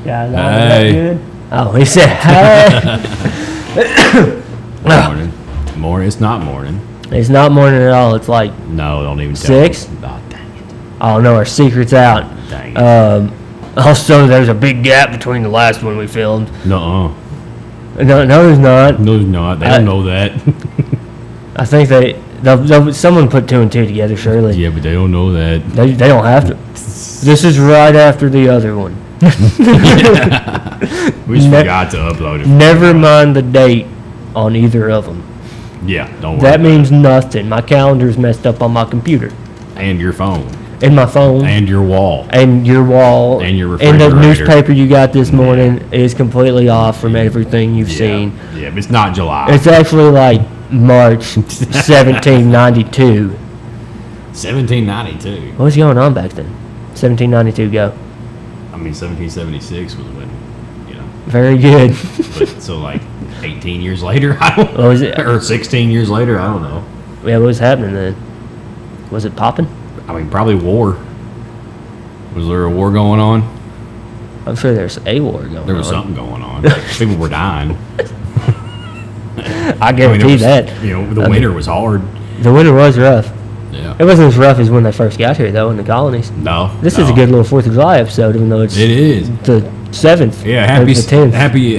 Yeah, Hey. that good? Oh, he said, hey. Morning. Morning. It's not morning. It's not morning at all. It's like, No, don't even tell 6? me. Oh, dang it. oh no, our secret's out. Dang it. Also, there's a big gap between the last one we filmed. Nuh-uh. No, there's not. No, there's not. They don't know that. I think someone put 2 and 2 together, surely. Yeah, but they don't know that. They don't have to. This is right after the other one. We just forgot to upload it. Never mind the date on either of them. Yeah, don't worry. That about means nothing. My calendar's messed up on my computer. it. And your phone. And my phone. And your wall. And your wall. And your And the refrigerator. newspaper you got this morning is completely off from everything you've seen. Yeah, but it's not July. It's actually like March 1792. 1792. What was going on back then? 1792, go. I mean, 1776 was when, Very good. but so like 18 years later, I don't What was it? or 16 years later, I don't know. Yeah, what was happening then? Was it popping? I mean, probably war. Was there a war going on? I'm sure there's a war going on. There was something going on. People were dying. I guarantee that. The winter was hard. The winter was rough. Yeah. It wasn't as rough as when they first got here, though, in the colonies. No. This is a good little 4th of July episode, even though it's It is. the 7th. Yeah. or the 10th. Happy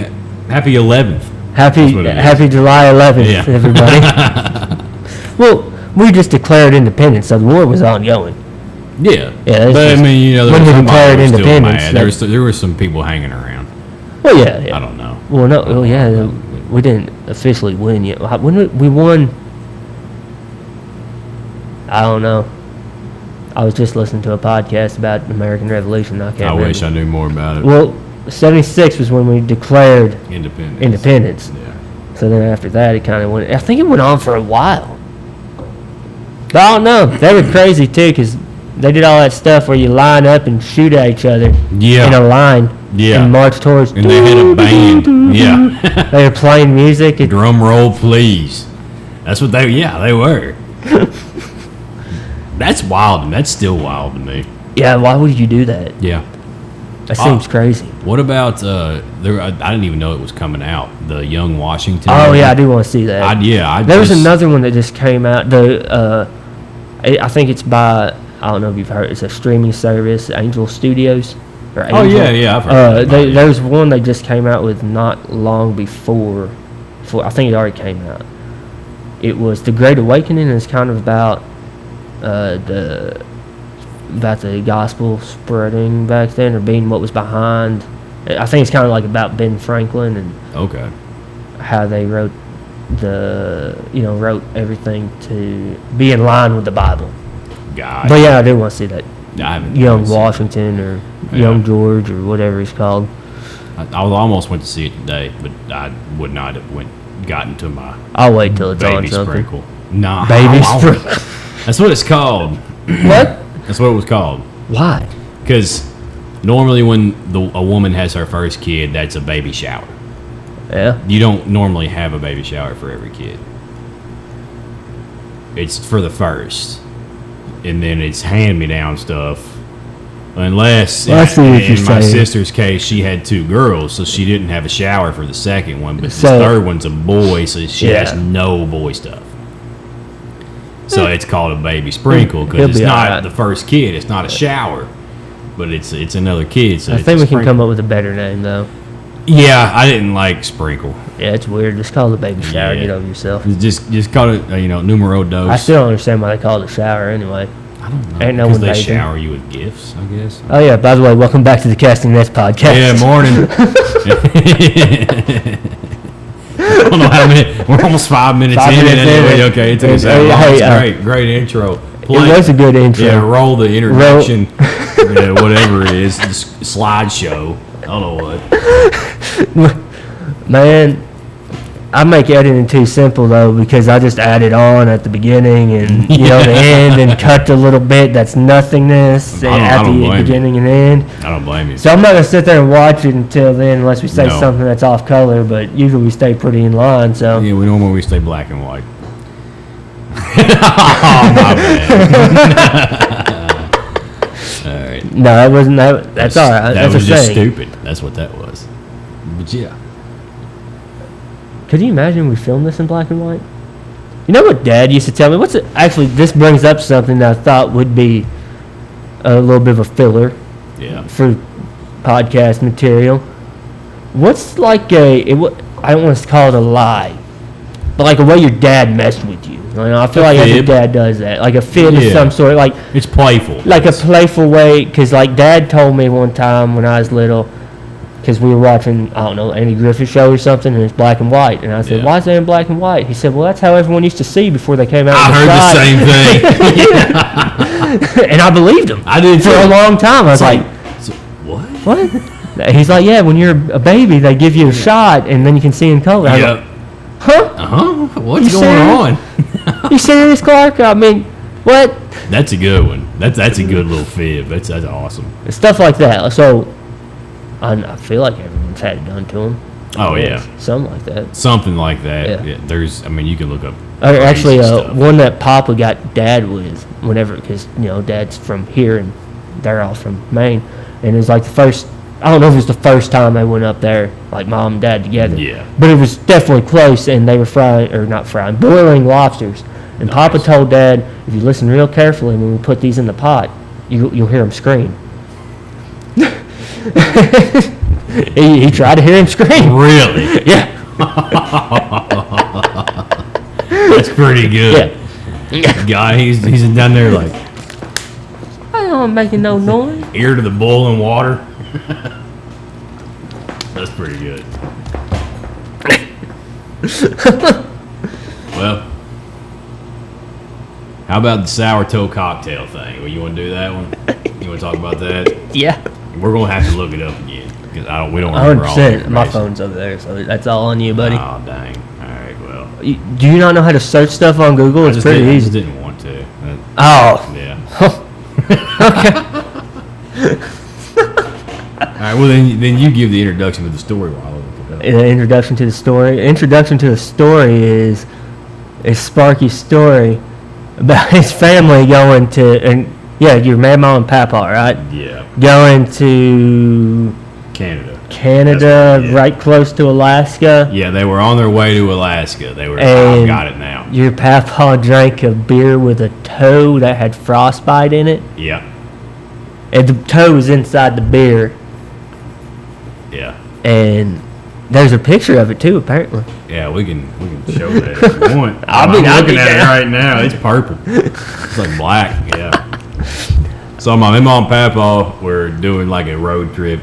11th. Happy what it is. Happy July 11th, Yeah. everybody. Well, we just declared independence, so the war was ongoing. Yeah. Yeah, it's But just- I mean, there when was we somebody declared who was still independence, mad. There were some people hanging around. Well, yeah. I don't know. Well, no, well, yeah, we didn't officially win yet. When we won, I don't know. I was just listening to a podcast about the American Revolution. I can't remember. wish I knew more about it. Well, 76 was when we declared Independence. independence. Yeah. So then after that, it kind of went. I think it went on for a while. But I don't know. They were crazy too, because they did all that stuff where you line up and shoot at each other Yeah. in a line Yeah. and march towards. And they had a band. Yeah. They were playing music. Drum roll, please. That's what they were. That's wild. That's still wild to me. Yeah, why would you do that? Yeah. That seems crazy. What about I didn't even know it was coming out. The Young Washington. Oh yeah, I do want to see that. There was another one that just came out. I think it's by, I don't know if you've heard. It's a streaming service, Angel Studios. Or Angel. Oh yeah, I've heard. There's one they just came out with not long before. I think it already came out. It was The Great Awakening, and it's kind of about the gospel spreading back then, or being what was behind. I think it's kind of like about Ben Franklin and how they wrote wrote everything to be in line with the Bible. God. But yeah, I do want to see that. I haven't Young seen it. Washington or Young George or whatever he's called. I almost went to see it today, but I would not have gotten to my I'll wait till it's on baby something. sprinkle. Nah, Baby sprinkle. That's what it's called. What? That's what it was called. Why? Because normally when a woman has her first kid, that's a baby shower. Yeah. You don't normally have a baby shower for every kid. It's for the first. And then it's hand-me-down stuff. Unless, Well, I see what you're in my saying. sister's case, she had 2 girls, so she didn't have a shower for the second one. But So- the third one's a boy, so she has no boy stuff. So it's called a baby sprinkle He'll because it's be not alright. the first kid. It's not a shower, but it's another kid. So I it's think a we can sprinkle. come up with a better name though. Yeah, I didn't like sprinkle. Yeah, it's weird. Just call it a baby shower. Yeah. Get over yourself. Just call it numero dos. I still don't understand why they call it a shower anyway. I don't know. Ain't no Because one they bathing. shower you with gifts, I guess. Oh yeah. By the way, welcome back to the Casting Nest podcast. Yeah, morning. I don't know how many. We're almost 5 minutes 5 in. minutes Anyway, in. okay, it took us that Hey, long. hey, It's great intro. It was a good intro. Yeah, roll the introduction. Yeah, whatever it is, just slideshow. I don't know what. Man, I make editing too simple though, because I just add it on at the beginning and the end and cut the little bit that's nothingness I at don't the blame you. beginning and end. I don't blame you. So I'm not gonna sit there and watch it until then, unless we say No. something that's off color. But usually we stay pretty in line. So Yeah, we normally stay black and white. Oh, my bad. right. No, that wasn't that. That's all right. That That's was a just saying. stupid. That's what that was. But yeah. Could you imagine we filmed this in black and white? You know what Dad used to tell me? Actually, this brings up something that I thought would be a little bit of a filler Yeah. for podcast material. What's like I don't want to call it a lie, but like a way your dad messed with you. You know, I feel like every fib. dad does that. Like a fib of Yeah. some sort. Like It's playful. a playful way. Because like Dad told me one time when I was little, because we were watching, I don't know, Andy Griffith show or something, and it's black and white. And I said, Yeah. why is that in black and white? He said, well, that's how everyone used to see before they came out. I heard the same thing. And I believed him. I did For a too. long time. I was like, So, what? what? He's like, yeah, when you're a baby, they give you a shot, and then you can see in color. I was like, Yep. huh? What's You going serious? on? You serious, Clark? I mean, what? That's a good one. That's a good little fib. That's awesome. Stuff like that. So, I feel like everyone's had it done to them. Oh yeah. Something like that. Something like that. Yeah. Yeah. There's. I mean, you can look up. Actually, crazy stuff. one that Papa got Dad with, whenever, because, you know, Dad's from here and they're all from Maine. And it was like the first, I don't know if it was the first time they went up there, like Mom and Dad together. Yeah. But it was definitely close, and they were boiling lobsters. And Papa Nice. told Dad, if you listen real carefully when we put these in the pot, you'll hear him scream. he tried to hear him scream. Really? Yeah. That's pretty good. Yeah. Guy, he's down there like I don't making no noise. ear to the boiling water. That's pretty good. Well, how about the sour toe cocktail thing? Well, you want to do that one? You want to talk about that? Yeah. We're gonna have to look it up again because we don't remember all the 100%. My information. phone's over there, so that's all on you, buddy. Oh dang! All right, well, Do you not know how to search stuff on Google? It's pretty I just easy. didn't want to. Oh. Yeah. All right. Well, then you give the introduction to the story while I look it up. Introduction to the story. Introduction to the story is Sparky's story about his family going to, and yeah, your mad mom and papa, right? Yeah. Going to Canada. Canada, Yeah. right close to Alaska. Yeah, they were on their way to Alaska. They were. And I've got it now. Your papa drank a beer with a toe that had frostbite in it, Yeah. and the toe was inside the beer. Yeah. And there's a picture of it too, apparently. Yeah, we can show that if you want. I'll I'm be looking at it down. right now. It's purple. It's like black. Yeah. So my mom and papa were doing like a road trip,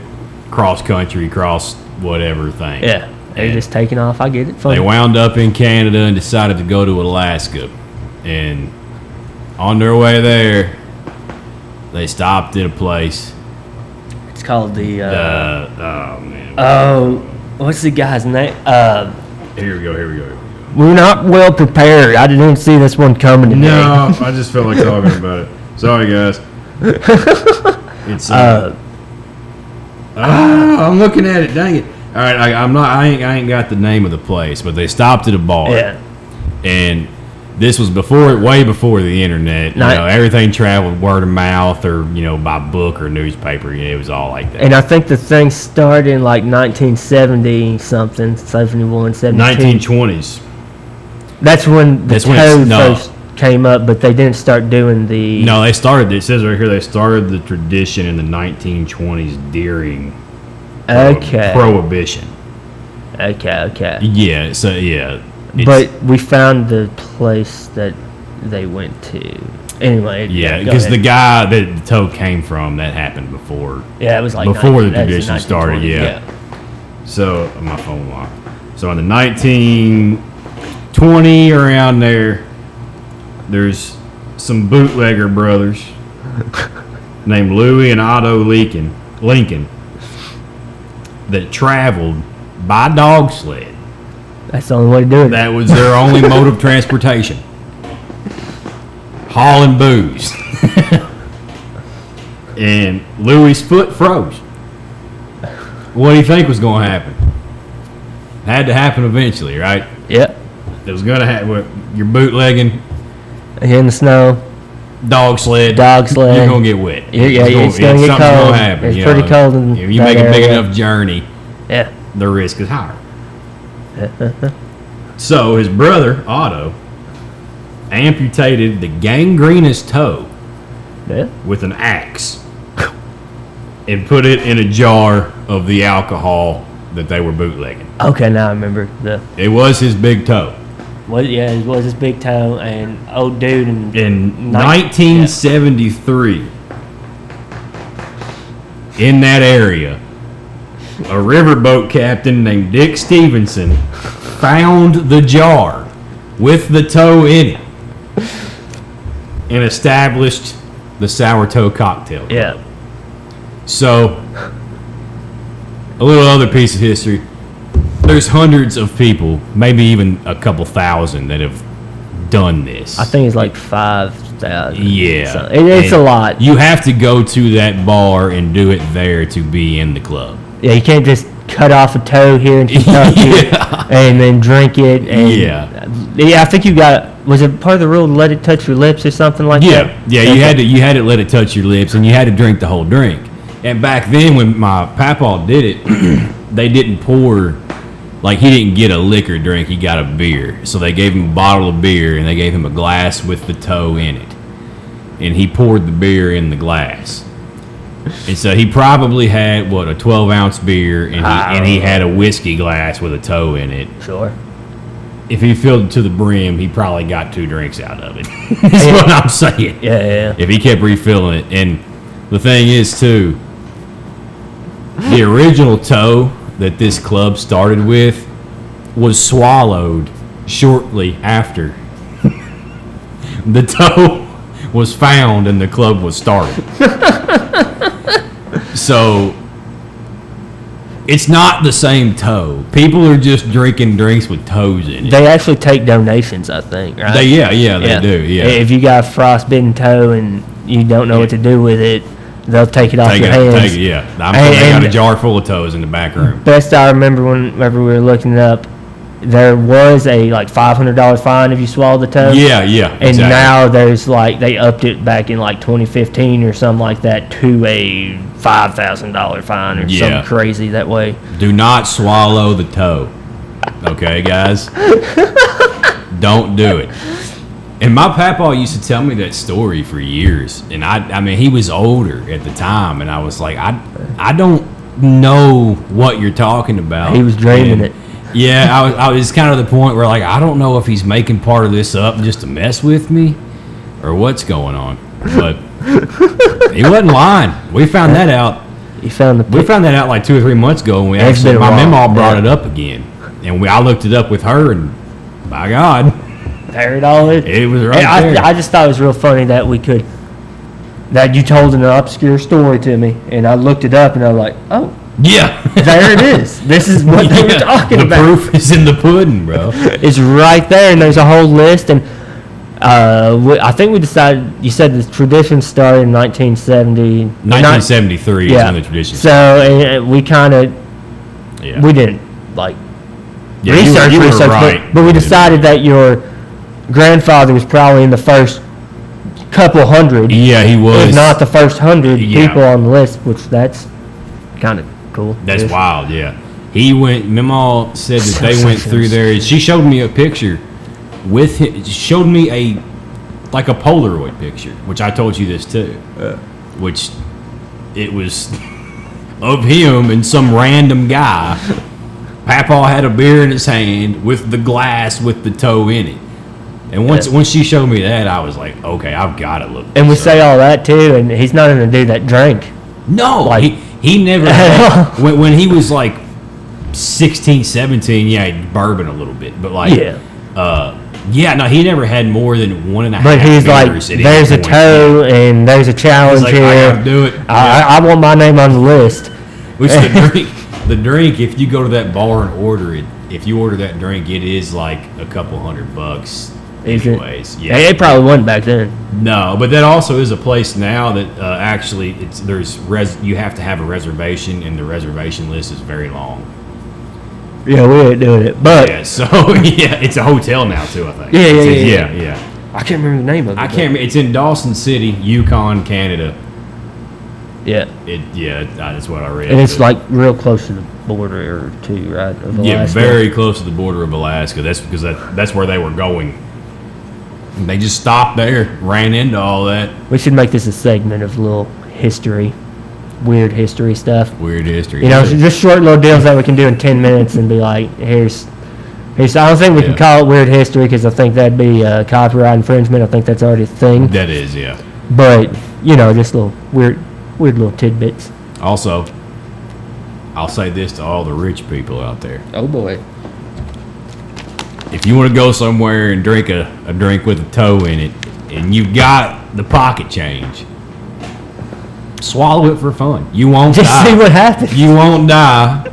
cross country, cross whatever thing. Yeah, they're And just taking off. I get it. Funny. They wound up in Canada and decided to go to Alaska. And on their way there, they stopped at a place. It's called the. Oh man. What's the guy's name? Here we go. We're not well prepared. I didn't see this one coming today. No, I just felt like talking about it. Sorry, guys. It's I'm looking at it. Dang it! All right, I ain't got the name of the place, but they stopped at a bar. Yeah. And this was way before the internet. You know, everything traveled word of mouth or by book or newspaper. It was all like that. And I think the thing started in like 1970 something, 71, 72. 1920s. That's when the That's when toe no. first came up, but they didn't start doing the. No, they started. It says right here they started the tradition in the 1920s during Prohibition. Okay. Yeah. So yeah. But we found the place that they went to. Anyway. Yeah, go because ahead. the guy that the toe came from, that happened before. Yeah, it was like before the that was tradition started. 1920s, Yeah. So my phone locked. So in the 1920 around there, there's some bootlegger brothers named Louis and Otto Lincoln that traveled by dog sled. That's the only way to do it. That was their only mode of transportation. Hauling booze. And Louis' foot froze. What do you think was going to happen? Had to happen eventually, right? Yep. It was going to happen. You're bootlegging. In the snow. dog sled. You're gonna get wet. It's gonna get cold. Gonna happen, it's pretty cold. If you make a big enough journey, yeah, the risk is higher. So his brother Otto amputated the gangrenous toe with an axe and put it in a jar of the alcohol that they were bootlegging. Okay, now I remember. It was his big toe. Well, yeah, it was his big toe, and old dude in 1973, in that area, a riverboat captain named Dick Stevenson found the jar with the toe in it and established the Sour Toe Cocktail Club. Yeah. So, a little other piece of history. There's hundreds of people, maybe even a couple thousand, that have done this. I think it's like 5,000. Yeah. So it's a lot. You have to go to that bar and do it there to be in the club. Yeah, you can't just cut off a toe here in Kentucky and then drink it. And yeah, I think you got. Was it part of the rule to let it touch your lips or something like that? Yeah. You had to let it touch your lips, and you had to drink the whole drink. And back then, when my papaw did it, they didn't pour. Like, he didn't get a liquor drink, he got a beer. So they gave him a bottle of beer, and they gave him a glass with the toe in it. And he poured the beer in the glass. And so he probably had, a 12-ounce beer, and he had a whiskey glass with a toe in it. Sure. If he filled it to the brim, he probably got 2 drinks out of it. That's what I'm saying. Yeah. If he kept refilling it. And the thing is, too, the original toe that this club started with was swallowed shortly after the toe was found and the club was started. So it's not the same toe. People are just drinking drinks with toes in it. They actually take donations, I think, right? They do. Yeah. If you got a frostbitten toe and you don't know what to do with it, they'll take it off your hands. They got a jar full of toes in the back room. Best I remember whenever we were looking it up, there was a $500 fine if you swallowed the toe. Yeah, And exactly. now there's they upped it back in 2015 or something like that to a $5,000 fine or something crazy that way. Do not swallow the toe. Okay, guys? Don't do it. And my papaw used to tell me that story for years. And I mean, he was older at the time, and I was like, I don't know what you're talking about. He was dreaming it. Yeah, I was kind of the point where I don't know if he's making part of this up just to mess with me or what's going on. But he wasn't lying. We found that out. We found that out 2 or 3 months ago, and my mom brought it up again. And I looked it up with her, and by God, there it all is. It was right there. I just thought it was real funny that that you told an obscure story to me, and I looked it up, and I was like, oh. Yeah. There it is. This is what they were talking about. The proof is in the pudding, bro. It's right there, and there's a whole list, and I think we decided, you said the tradition started in 1970. 1973 is when the tradition started. So we kind of, we didn't, research, right. but we decided that your grandfather was probably in the first couple hundred. Yeah, he was. If not the first 100 people on the list, which that's kind of cool. That's wild, yeah. He went, Mima said that they went through there. She showed me a picture with him. She showed me a Polaroid picture, which I told you this too. Which it was of him and some random guy. Papaw had a beer in his hand with the glass with the toe in it. And once she showed me that, I was like, okay, I've got to look. And we say all that too, and he's not even a dude that drank. No, he never had, when he was 16, 17, he bourbon a little bit, but he never had more than 1.5. But he's there's a toe and there's a challenge here. I gotta do it. I want my name on the list. Which the drink, if you go to that bar and order it, if you order that drink, it is a couple $100. Anyways, yeah, it probably wasn't back then. No, but that also is a place now that actually you have to have a reservation, and the reservation list is very long. Yeah, we ain't doing it, but it's a hotel now too, I think. Yeah. I can't remember the name of it. I can't. It's in Dawson City, Yukon, Canada. Yeah. That's what I read. And it's like real close to the border too, right? Of Alaska. Yeah, very close to the border of Alaska. That's because that's where they were going. And they just stopped there, ran into all that. We should make this a segment of little history, weird history stuff. Weird history. You know, just short little deals that we can do in 10 minutes and be like, here's. I don't think we can call it weird history because I think that'd be copyright infringement. I think that's already a thing. That is, yeah. But, you know, just little weird little tidbits. Also, I'll say this to all the rich people out there. Oh, boy. If you want to go somewhere and drink a drink with a toe in it, and you've got the pocket change, swallow it for fun. You won't die. Just see what happens. You won't die.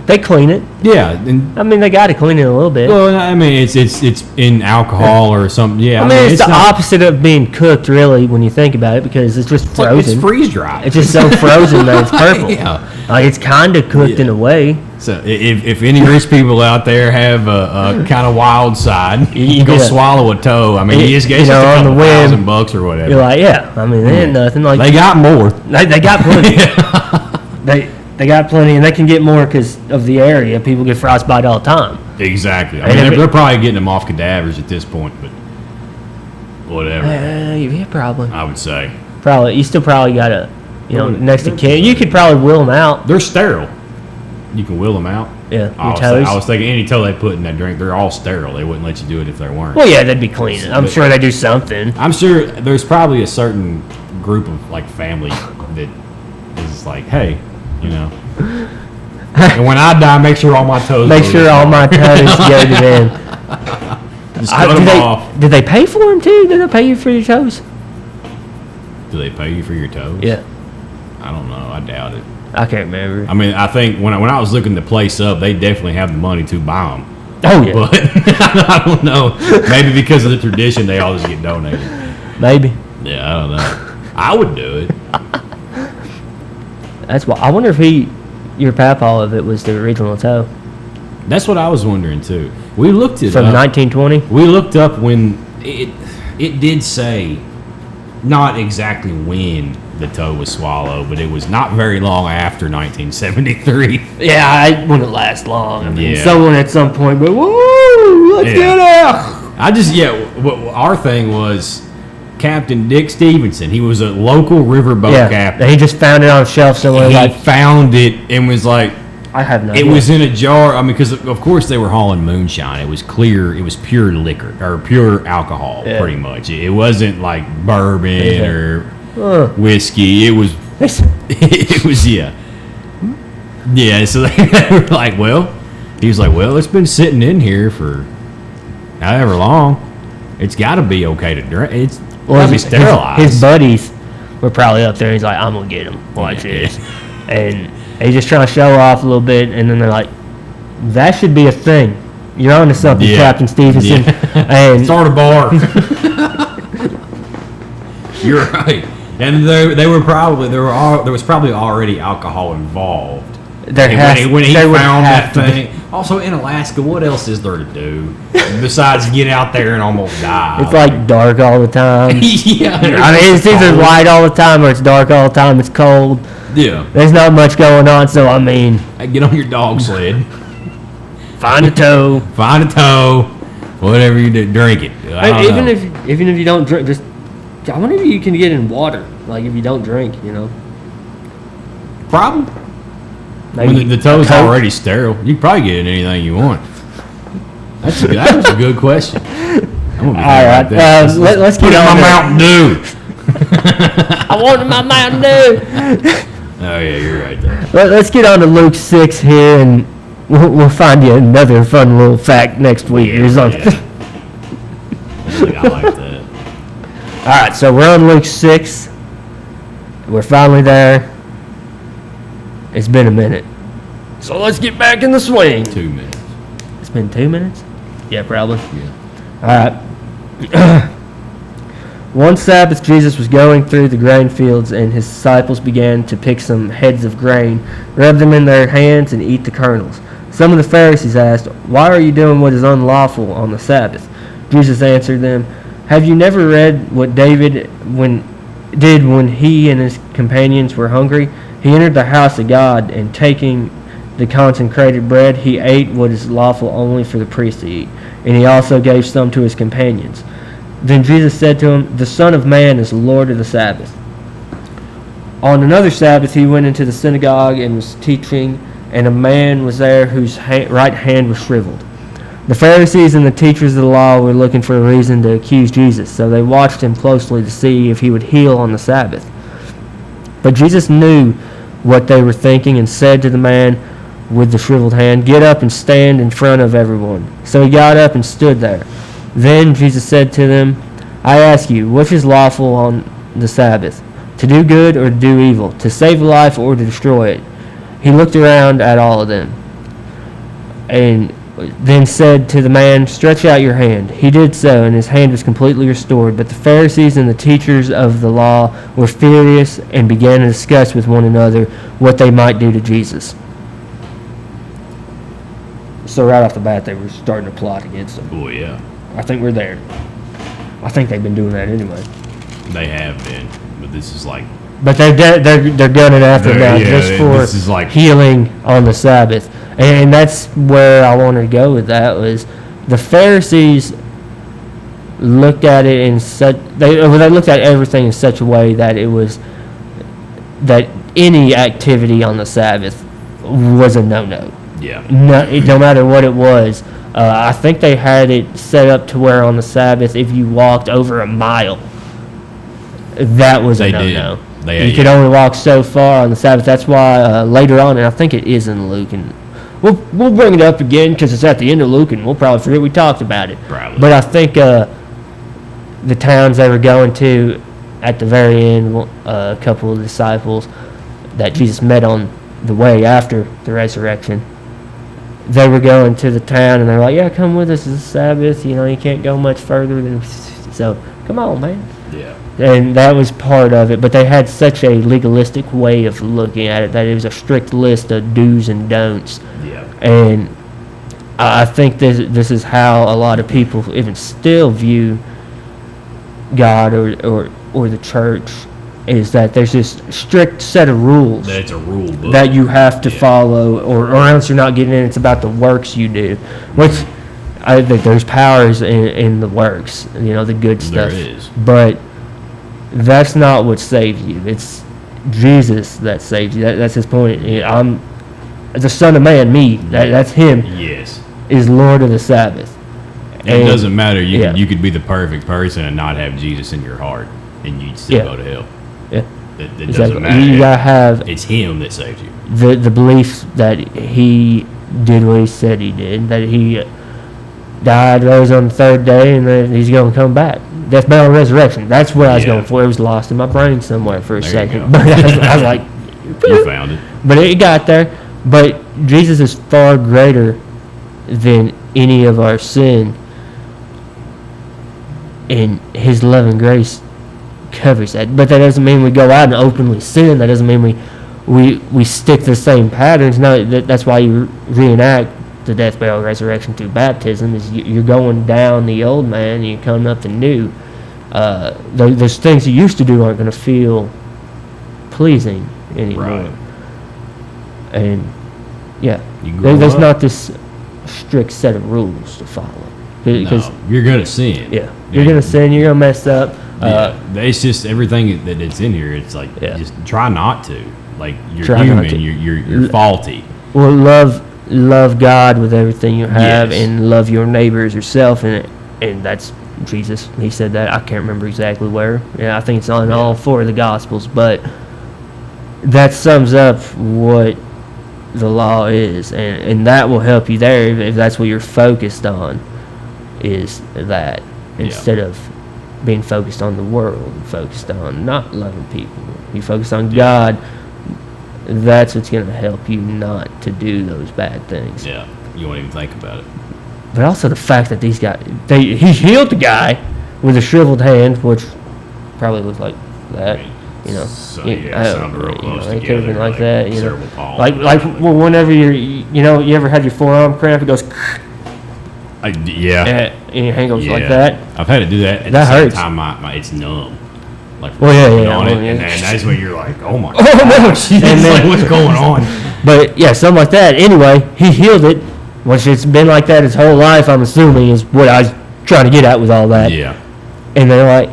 They clean it. Yeah. And, I mean, they got to clean it a little bit. well, I mean, it's in alcohol or something. Yeah. I mean, it's the not, opposite of being cooked, really, when you think about it, because it's just frozen. It's freeze dried. It's just so frozen that it's purple. Yeah. Like, it's kind of cooked in a way. So if any rich people out there have a kind of wild side, you can go swallow a toe. I mean, you just get on the whim, $1,000 or whatever. You're like, yeah. I mean, they ain't nothing. Like They got more. They got plenty. They got plenty, and they can get more because of the area. People get frostbite all the time. Exactly. I mean, they're probably getting them off cadavers at this point, but whatever. Yeah, probably. I would say. Probably. You still probably got to, next to kid. You could probably will them out. They're sterile. You can will them out. Yeah, I was thinking any toe they put in that drink, they're all sterile. They wouldn't let you do it if they weren't. Well, yeah, they'd be cleaning. I'm sure they do something. I'm sure there's probably a certain group of like family that is like, hey, and when I die, make sure all my toes. Make sure all my toes go to them. Just cut them off. Did they pay for them too? Did they pay you for your toes? Do they pay you for your toes? Yeah. I don't know. I doubt it. I can't remember. I mean, I think when I was looking the place up, they definitely have the money to buy them. Oh yeah. But I don't know. Maybe because of the tradition, they all just get donated. Maybe. Yeah, I don't know. I would do it. That's why. I wonder if your papaw of it was the original toe. That's what I was wondering too. We looked it from up. 1920. We looked up when it did say not exactly when the toe was swallowed, but it was not very long after 1973. Yeah, it wouldn't last long. I mean, Yeah. someone at some point, but woo, let's get out. Our thing was Captain Dick Stevenson. He was a local riverboat captain. And he just found it on a shelf somewhere. He found it and was like, I have no It idea. was in a jar. I mean, because of course they were hauling moonshine. It was clear. It was pure liquor or pure alcohol, pretty much. It wasn't like bourbon or whiskey. It was. It was yeah. So they were like, well, he was like, well, it's been sitting in here for however long. It's got to be okay to drink. It's got to be sterilized. His buddies were probably up there. He's like, I'm gonna get him. Watch this, and. He's just trying to show off a little bit, and then they're like, that should be a thing. You're on to something, Captain Stevenson. And start a bar. You're right. And there was probably already alcohol involved. When he found that thing. Also, in Alaska, what else is there to do besides get out there and almost die? It's like dark all the time. Yeah. I mean, it's either light all the time or it's dark all the time. It's cold. Yeah. There's not much going on, so I mean. Get on your dog sled. Find a toe. Whatever you do, drink it. Even if you don't drink, just I wonder if you can get in water. Like if you don't drink, Problem. Maybe when the toe's already sterile, you can probably get in anything you want. That was a good question. I'm gonna be all right. Let's put get in on my Mountain Dew. I wanted my Mountain Dew. Oh yeah, you're right there. Let's get on to Luke 6 here, and we'll find you another fun little fact next week. I like that. All right, so we're on Luke 6. We're finally there. It's been a minute. So let's get back in the swing. 2 minutes. It's been 2 minutes? Yeah, probably. Yeah. All right. One Sabbath, Jesus was going through the grain fields, and his disciples began to pick some heads of grain, rub them in their hands, and eat the kernels. Some of the Pharisees asked, "Why are you doing what is unlawful on the Sabbath?" Jesus answered them, Have you never read what David did when he and his companions were hungry? He entered the house of God, and taking the consecrated bread, he ate what is lawful only for the priest to eat, and he also gave some to his companions. Then Jesus said to him, "The Son of Man is Lord of the Sabbath." On another Sabbath he went into the synagogue and was teaching, and a man was there whose right hand was shriveled. The Pharisees and the teachers of the law were looking for a reason to accuse Jesus, so they watched him closely to see if he would heal on the Sabbath. But Jesus knew what they were thinking and said to the man with the shriveled hand, "Get up and stand in front of everyone." So he got up and stood there. Then Jesus said to them, "I ask you, which is lawful on the Sabbath, to do good or to do evil, to save life or to destroy it?" He looked around at all of them and then said to the man, "Stretch out your hand." He did so, and his hand was completely restored. But the Pharisees and the teachers of the law were furious and began to discuss with one another what they might do to Jesus. So right off the bat, they were starting to plot against him. Oh, yeah. I think we're there. I think they've been doing that anyway. They have been, but this is like... But they're gunning after him now just for this is like healing on the Sabbath. And that's where I wanted to go with that, was the Pharisees looked at it in such... They looked at everything in such a way that it was... that any activity on the Sabbath was a no-no. Yeah. No matter what it was. I think they had it set up to where on the Sabbath, if you walked over a mile, that was a no-no. You could only walk so far on the Sabbath. That's why later on, and I think it is in Luke, and we'll bring it up again because it's at the end of Luke, and we'll probably forget we talked about it. Probably. But I think the towns they were going to at the very end, a couple of disciples that Jesus met on the way after the resurrection, they were going to the town, and they're like, "Yeah, come with us. It's Sabbath. You know, you can't go much further than so. Come on, man." Yeah. And that was part of it, but they had such a legalistic way of looking at it that it was a strict list of do's and don'ts. Yeah. And I think this is how a lot of people even still view God or the church, is that there's this strict set of rules That's a rule book that you have to follow, or else you're not getting in. It's about the works you do, which I think there's powers in the works, you know, the good stuff. There is. But that's not what saves you. It's Jesus that saves you. That's his point. I'm the Son of Man, me. That's him. Yes. Is Lord of the Sabbath. It doesn't matter. You could be the perfect person and not have Jesus in your heart, and you'd still go to hell. Yeah. It Exactly. doesn't matter. You gotta have It's him that saves you. the belief that he did what he said he did, that he died, rose on the third day, and that he's going to come back. Death, burial, and resurrection. That's what I was going for. It was lost in my brain somewhere for a There you second. go. But I was like, You found it. but it got there. But Jesus is far greater than any of our sin, and his love and grace covers that. But that doesn't mean we go out and openly sin. That doesn't mean we stick to the same patterns. No, that's why you reenact the death, burial, resurrection through baptism. Is you're going down the old man and you're coming up the new. Those things you used to do aren't going to feel pleasing anymore. Right. And yeah, there's not this strict set of rules to follow. Because you're gonna sin. Yeah, you're gonna sin. You're gonna mess up. It's just everything that's in here. It's like just try not to. Like you're human. You're faulty. Well, love God with everything you have, and love your neighbor as yourself, and that's Jesus. He said that. I can't remember exactly where. Yeah, I think it's on all four of the Gospels, but that sums up what the law is, and that will help you there if that's what you're focused on. Is that instead of being focused on the world, focused on not loving people, you focus on God. That's what's going to help you not to do those bad things. Yeah, you won't even think about it. But also the fact that these guys, he healed the guy with a shriveled hand, which probably looked like that. You know, sounded real close it together. could have been like that. You know, cerebral palsy. like well, whenever you ever had your forearm cramp, it goes. Yeah. And it goes Yeah. like that. I've had to do that. At That the same hurts. time, it's numb. Like, Well, yeah. on Well, it, yeah. and that's when you're like, oh my Oh, no. gosh. It's And like, then- what's going on? But yeah, something like that. Anyway, he healed it, which it's been like that his whole life, I'm assuming, is what I was trying to get at with all that. Yeah. And they're like,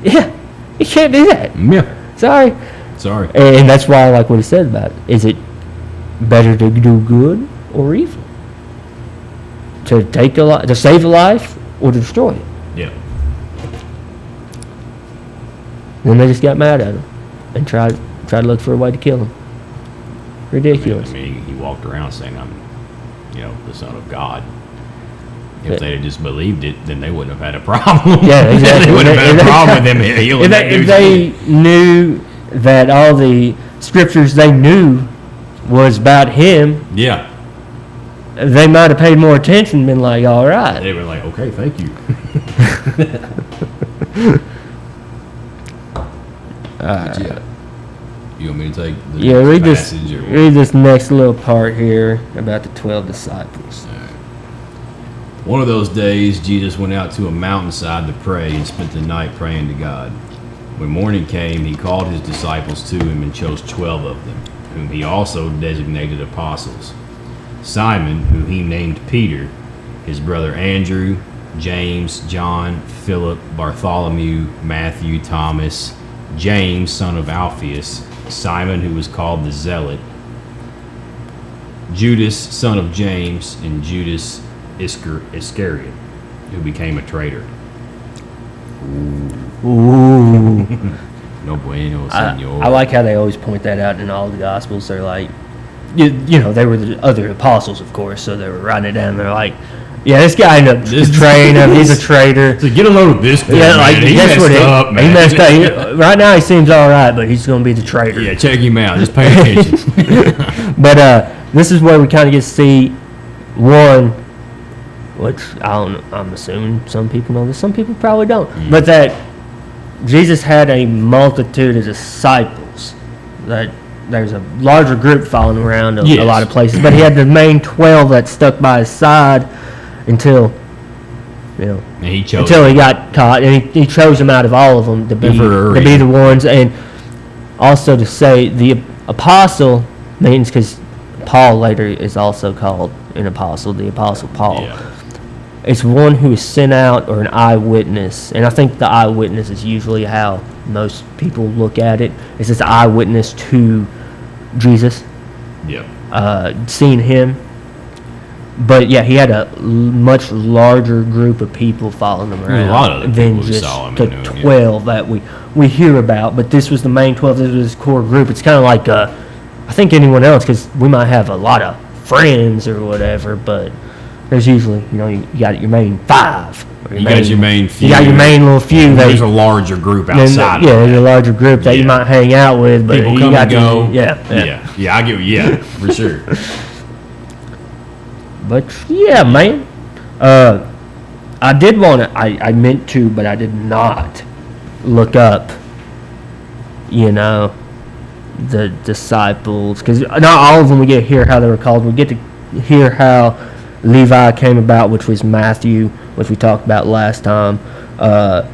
yeah, you can't do that. Yeah. Sorry. Sorry. And that's why I like what he said about it. Is it better to do good or evil? To to save a life or to destroy it? Yeah. Then they just got mad at him and tried to look for a way to kill him. Ridiculous. I mean, he walked around saying, I'm, the Son of God. If Yeah. they'd have just believed it, then they wouldn't have had a problem. Yeah, exactly. They wouldn't have had a problem with them healing that If dude's they head. knew that all the scriptures they knew was about him, Yeah. they might have paid more attention and been like, all right. They were like, okay, thank you. But yeah. You want me to take the Yeah, read this, passage or what? read this next little part here about the 12 disciples. One of those days, Jesus went out to a mountainside to pray and spent the night praying to God. When morning came, he called his disciples to him and chose 12 of them, whom he also designated apostles. Simon, who he named Peter, his brother Andrew, James, John, Philip, Bartholomew, Matthew, Thomas, James, son of Alphaeus, Simon, who was called the Zealot, Judas, son of James, and Judas Iscariot, who became a traitor. Ooh. No bueno, senor. I like how they always point that out in all the Gospels. They're like, you know, they were the other apostles, of course, so they were writing it down. They're like, yeah, this guy ended up betraying him. He's a traitor. So get a load of this dude, Yeah, like, man. He guess messed what? up, man. He messed up. Right now, he seems all right, but he's going to be the traitor. Yeah, check him out. Just pay attention. But this is where we kind of get to see one, which I'm assuming some people know this, some people probably don't, but that Jesus had a multitude of disciples. That there's a larger group following around a lot of places, but he had the main 12 that stuck by his side until, you know, And he chose until he got caught, and he chose them out of all of them to be For a the ones, and also to say the apostle means, because Paul later is also called an apostle, the apostle Paul. Yeah. It's one who is sent out, or an eyewitness, and I think the eyewitness is usually how most people look at it. It's just an eyewitness to Jesus, Yeah. seeing him. But yeah, he had a much larger group of people following him There's around a lot of other than people who just saw him the and knew him, 12 that we hear about. But this was the main 12. This was his core group. It's kind of like I think anyone else, because we might have a lot of friends or whatever, but there's usually, you know, you got your main 5. Or You got your main few. You got your main little few. There's that, a larger group then, outside yeah, of there's that. a larger group that you Yeah. might hang out with, but People you come got and go. Yeah. I get yeah, for sure. But yeah, man. I did want to. I meant to, but I did not look up. You know, the disciples, because not all of them we get to hear how they were called. We get to hear how Levi came about, which was Matthew, which we talked about last time. But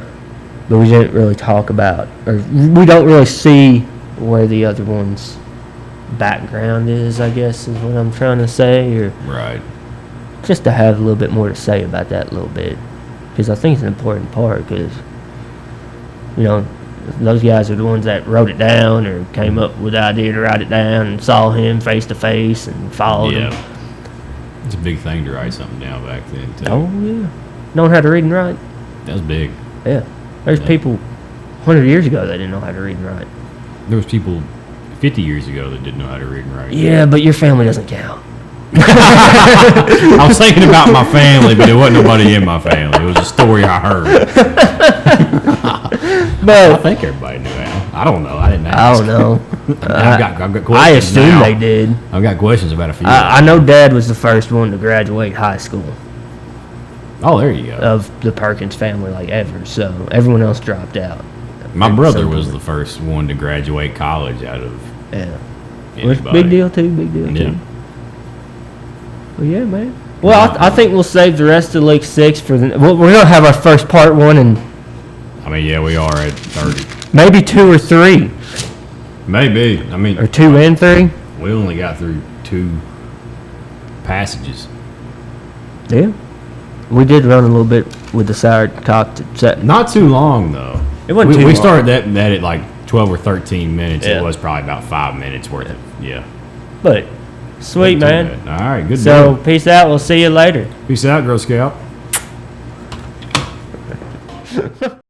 we didn't really talk about, or we don't really see where the other one's background is, I guess is what I'm trying to say, or Right. just to have a little bit more to say about that a little bit, because I think it's an important part, because, you know, those guys are the ones that wrote it down or came up with the idea to write it down and saw him face to face and followed him. Yeah. It's a big thing to write something down back then, too. Oh, yeah. Know how to read and write? That was big. Yeah. There's Yeah. people 100 years ago that didn't know how to read and write. There was people 50 years ago that didn't know how to read and write. Yeah, but your family doesn't count. I was thinking about my family, but it wasn't nobody in my family. It was a story I heard. I But think everybody knew how. I don't know. I didn't ask. I don't know. I've got questions I assume now. they did. I've got questions about a few. I know Dad was the first one to graduate high school Oh, there you go. of the Perkins family, like ever. So everyone else dropped out. My at brother some was point. the first one to graduate college out of Yeah. Which, anybody. big deal too. Big deal Yeah. too. But yeah, man. Well, I think we'll save the rest of Luke 6 for the. We're gonna have our first part 1 and I mean, yeah, we are at 30. maybe 2 or 3, Maybe. I mean, or 2 and 3. we only got through 2 passages. Yeah, we did run a little bit with the sauerkraut set. Not too long though. It wasn't too We long. started that at like 12 or 13 minutes. Yeah. It was probably about 5 minutes worth of But sweet, Wasn't too man. bad. All right, good. So deal. peace out. We'll see you later. Peace out, Girl Scout.